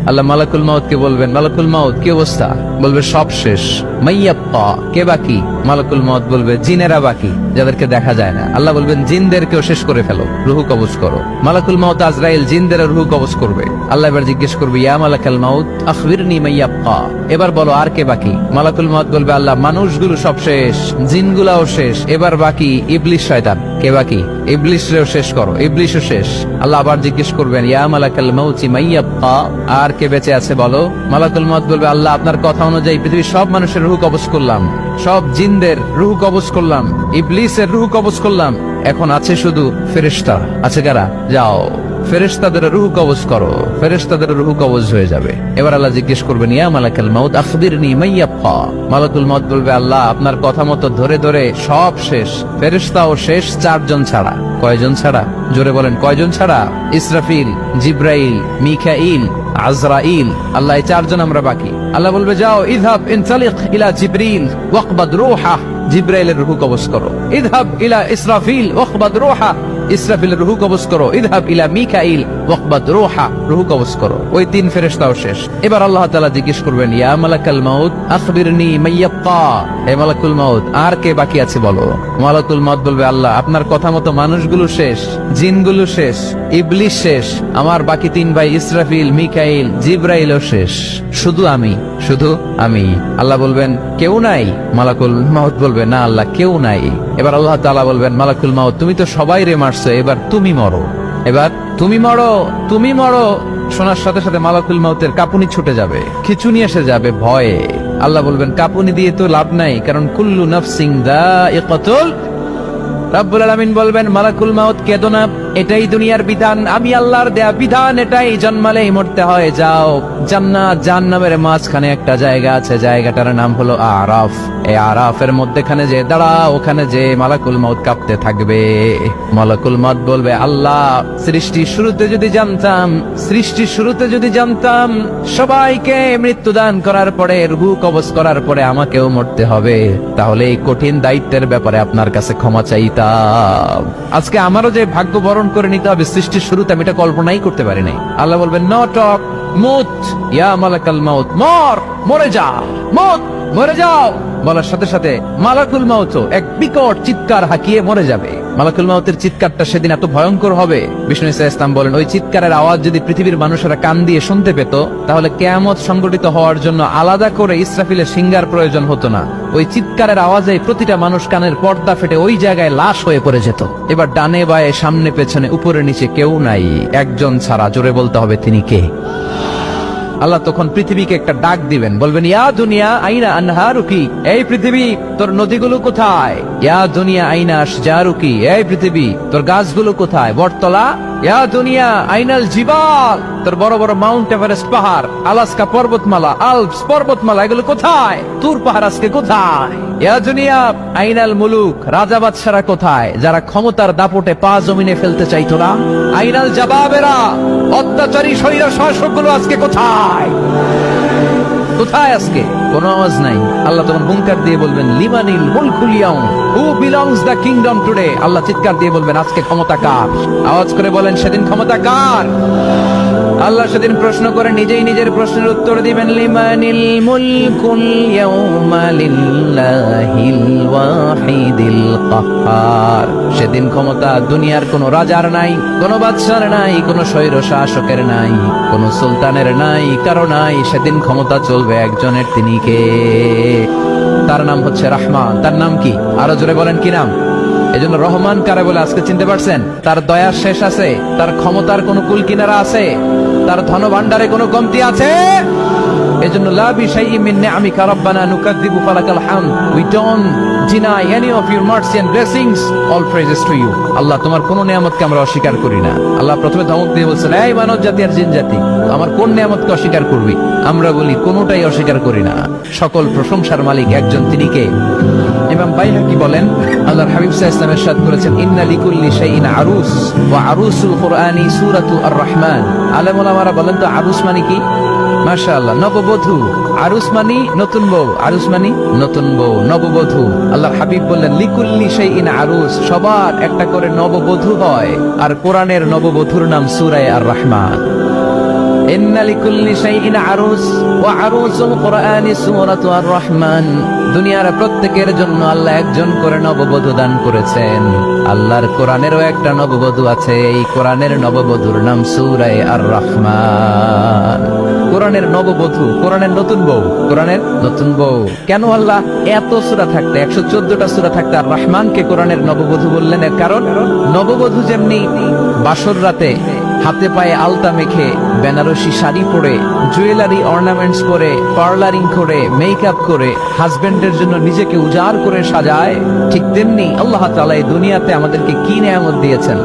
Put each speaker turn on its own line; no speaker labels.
আল্লাহ মালাকুল মাউতকে বলবেন, মালাকুল মাউত কি অবস্থা? বলবে সব শেষ। মাইয়াব্বা, কে বাকি? মালাকুল মাউত বলবে জিনেরা বাকি, যাদেরকে দেখা যায় না। আল্লাহ বলবেন জিনদেরকেও শেষ করে ফেলো, রুহু কবজ করো। মালাকুল মাউত আজরাইল জিনদের রুহু কবজ করবে। আল্লাহ এবার জিজ্ঞেস করবে, ইয়া মালাকাল মাউত আখবিরনি মাইয়াব্বা, এবার বলো আর কে বাকি? মালাকুল মাউত বলবে, আল্লাহ মানুষগুলো সব শেষ, জিনগুলাও শেষ, এবার বাকি ইবলিস শয়তান। কে বাকি? ইবলিসরেও শেষ করো, ইবলিসও শেষ। আল্লাহ আবার জিজ্ঞেস করবেন, ইয়া মালাকাল মাউতি মাইয়াব্বা, আর কে বেঁচে আছে বলো? মালাকুল মাউত বলবে, আল্লাহ আপনার কথা অনুযায়ী পৃথিবীর সব মানুষের রুহু কবজ করলাম, সব জিনদের রুহু কবজ করলাম, ইবলিসের রুহু কবজ করলাম, এখন আছে শুধু ফেরেশতা। আছে কারা? যাও ফেরেশতাদের রুহু কবজ করো। ফেরেশতাদের রুহু কবজ হয়ে যাবে। এবার আল্লাহ জিজ্ঞেস করবেন, ইয়া মালাকাল মাউত আখবিরনি মাইয়াব্বা। মালাকুল মাউত বলবে, আল্লাহ আপনার কথা মতো ধরে ধরে সব শেষ, ফেরেশতাও শেষ, 4 জন ছাড়া। কয়জন ছাড়া? জোরে বলেন, কয়জন ছাড়া? ইসরাফিল, জিব্রাইল, মিকাইল, আজরাইল। আল্লাহ এই 4 জন আমরা বাকি। আল্লাহ বলবে, যাও ইযহাব ইনতালিক ইলা জিবরিল ওয়াকবাদ রূহা, জিব্রাইলের রুহু কবজ করো। ইযহাব ইলা ইসরাফিল ওয়াকবাদ রূহা, ইসরাফিলের রুহু কবজ করো। ইযহাব ইলা মিকাইল ওয়াকবাদ রূহা, রুহু কবজ করো। ওই 3 ফেরেশতাও শেষ। এবার আল্লাহ তাআলা জিজ্ঞেস করবেন, ইয়া মালাকাল মাউত আখবিরনি মাইয়াব্বা, হে মালাকুল মাউত আর কে বাকি আছে বলো? মালাকুল মাউত বলবে, আল্লাহ আপনার কথা মতো মানুষগুলো শেষ, জিনগুলো শেষ, ইবলিস শেষ, আমার বাকি 3 ভাই ইসরাফিল, মিকাইল, জিব্রাইলও শেষ, শুধু আমি, শুধু আমি। আল্লাহ বলবেন, কেউ নাই? মালাকুল মাউত বলবে, না আল্লাহ কেউ নাই। এবার আল্লাহ তাআলা বলবেন, মালাকুল মাউত তুমি তো সবাই রে মারছো, এবার তুমি মরো, এবার তুমি মরো, তুমি মরো। শোনার সাথে সাথে মালাকুল মাউতের কাঁপুনি ছুটে যাবে, খিঁচুনি এসে যাবে ভয়ে। আল্লাহ বলবেন, কাঁপুনি দিয়ে তো লাভ নাই, কারণ কুল্লু নাফসিন যায়িকাতুল। রব্বুল আলামিন বলবেন, মালাকুল মাউত কেঁদো না, এটাই দুনিয়ার বিধান, আমি আল্লাহর দেয়া বিধান, এটাই, জন্মালেই মরতে হয়। যাও জান্নাত জাহান্নামের মাঝখানে একটা জায়গা আছে, জায়গাটার নাম হলো আরাফ। এই আরাফের মধ্যখানে যে দাঁড়াও, ওখানে যে মালাকুল মাউত কাঁপতে থাকবে। মালাকুল মাউত বলবে, আল্লাহ সৃষ্টির শুরুতে যদি জানতাম, সৃষ্টির শুরুতে যদি জানতাম সবাইকে মৃত্যুদান করার পরে, রুহু কবজ করার পরে আমাকেও মরতে হবে, তাহলে এই কঠিন দায়িত্বের ব্যাপারে আপনার কাছে ক্ষমা চাইতাম। আজকে আমারও যে ভাগ্য বরণ করে নিতে হবে সৃষ্টির শুরুতে, আমি এটা কল্পনাই করতে পারি নাই। আল্লাহ বলবেন, নো টক, মুত ইয়া মালাকাল মাউত, মর, মরে যা, মুত, মরে যাও। বলার সাথে সাথে মালাকুল মাউত এক বিকট চিৎকার হাঁকিয়ে মরে যাবে। মালাকুল মাউতের চিৎকারটা সেদিন এত ভয়ঙ্কর হবে, বিষ্ণু ইসা ইসলাম বলেন, ওই চিৎকারের আওয়াজ যদি পৃথিবীর মানুষেরা কান দিয়ে শুনতে পেত, তাহলে কিয়ামত সংগঠিত হওয়ার জন্য আলাদা করে ইসরাফিলের সিঙ্গার প্রয়োজন হতো না। ওই চিৎকারের আওয়াজে প্রতিটা মানুষ কানের পর্দা ফেটে ওই জায়গায় লাশ হয়ে পড়ে যেত। এবার ডানে বায়ে, সামনে পেছনে, উপরে নিচে কেউ নাই, একজন ছাড়া। জোরে বলতে হবে, তিনি কে? আল্লাহ তখন পৃথিবীকে একটা ডাক দিবেন, বলবেন, ইয়া দুনিয়া আইনা আনহারুকি, এই পৃথিবী তোর নদীগুলো কোথায়? ইয়া দুনিয়া আইনা আশজারুকি, এই পৃথিবী তোর গাছগুলো কোথায়? বটতলা। ইয়া দুনিয়া আইনাল জিবাল, তোর বড় বড় মাউন্ট এভারেস্ট পাহাড়, আলাস্কা পর্বতমালা, আলপস পর্বতমালা, এগুলো কোথায়? তুর পাহাড় আজকে কোথায়? ইয়া দুনিয়া আইনাল মুলুক, রাজা বাদশারা কোথায়, যারা ক্ষমতার দাপটে পা জমিনে ফেলতে চাইতো না? আইনাল জাবাবেরা, অত্যাচারী স্বৈর শাসকগুলো আজকে কোথায়? কোথায় আজকে? কোনো আওয়াজ নাই। আল্লাহ তখন হুঙ্কার দিয়ে বলবেন, লিমানিল মুলকুল ইয়াউম, who belongs the kingdom today. আল্লাহ চিৎকার দিয়ে বলবেন, আজকে ক্ষমতা কার? আওয়াজ করে বলেন, সেদিন ক্ষমতা কার? আল্লাহ সেদিন প্রশ্ন করে নিজেই নিজের প্রশ্নের উত্তর দিবেন, লিমানিল মুলকুল ইয়াউমা লিল্লাহিল ওয়াহিদিল কাহ্হার। সেদিন ক্ষমতা দুনিয়ার কোনো রাজার নাই, কোনো বাদশার নাই, কোনো স্বৈর শাসকের নাই, কোনো সুলতানের নাই, কারো নাই। সেদিন ক্ষমতা চলবে একজনের, তিনি কে? তার নাম হচ্ছে রহমান। তার নাম কি? আরো জোরে বলেন, কি নাম? এজন্য রহমান কারে বলে আজকে চিনতে পারছেন? তার দয়ার শেষ আছে? তার ক্ষমতার কোনো কুল কিনারা আছে? তার ধন ভান্ডারে কোনো কমতি আছে? এজন্য লা বিশাইইন মিন নিআমিকা রাব্বানা নুকাযযিবু ফালাকাল হামদ, we don't deny any of your mercy and blessings, all praises to you। আল্লাহ তোমার কোন নিয়ামতকে আমরা অস্বীকার করি না। আল্লাহ প্রথমে ধমক দিয়ে বলছেন, এই মানব জাতি আর জিন জাতি, আমার কোন নিয়ামতকে অস্বীকার করবি? আমরা বলি কোনটাই অস্বীকার করি না। সকল প্রশংসার মালিক একজন, তিনি কে? ইমাম বাইহাকি বলেন, আল্লাহর হাবিব সাল্লাল্লাহু আলাইহি ওয়াসাল্লাম ইরশাদ করেছেন, ইন্না লিকুল্লি শাইইন আরুস ওয়া আরুসুল কুরআনি সূরাতু আর-রাহমান। আলেম ওলামারা বলেন তো আরুস মানে কি? মাশাআল্লাহ, নববধূ। আরুস মানি নতুন বউ, আরুস মানি নতুন বউ, নববধূ। আল্লাহর হাবিব বললেন, লিকুল্লি শাইইন আরুস, সবার একটা করে নববধূ হয়। আর কোরআনের নববধূর নাম সূরা আর-রাহমান। ইন্না লিকুল্লি শাইইন আরুস ওয়া আরুসুল কুরআনি সূরাতু আর-রাহমান। দুনিয়ার প্রত্যেকের জন্য আল্লাহ একজন করে নববধূ দান করেছেন। আল্লাহর কোরআনেরও একটা নববধূ আছে, এই কোরআনের নববধূর নাম সূরা আর-রাহমান। কোরআনের নববধূ, কোরআনের নতুন বউ, কোরআনের নতুন বউ। কেন আল্লাহ এত সূরা থাকতে 114টা সূরা থাকতে আর রহমানকে কোরআনের নববধূ বললেন? এর কারণ নববধূ যেমনি বাসর রাতে হাতে পায়ে আলতা মেখে, বেনারসি শাড়ি পরে, জুয়েলারি অর্নামেন্টস পরে, পার্লারিং করে, মেকআপ করে হাজবেন্ডের জন্য নিজেকে উজাড় করে সাজায়, ঠিক তেমনি আল্লাহ তাআলা এই দুনিয়াতে আমাদেরকে কি নিয়ামত দিয়েছেন।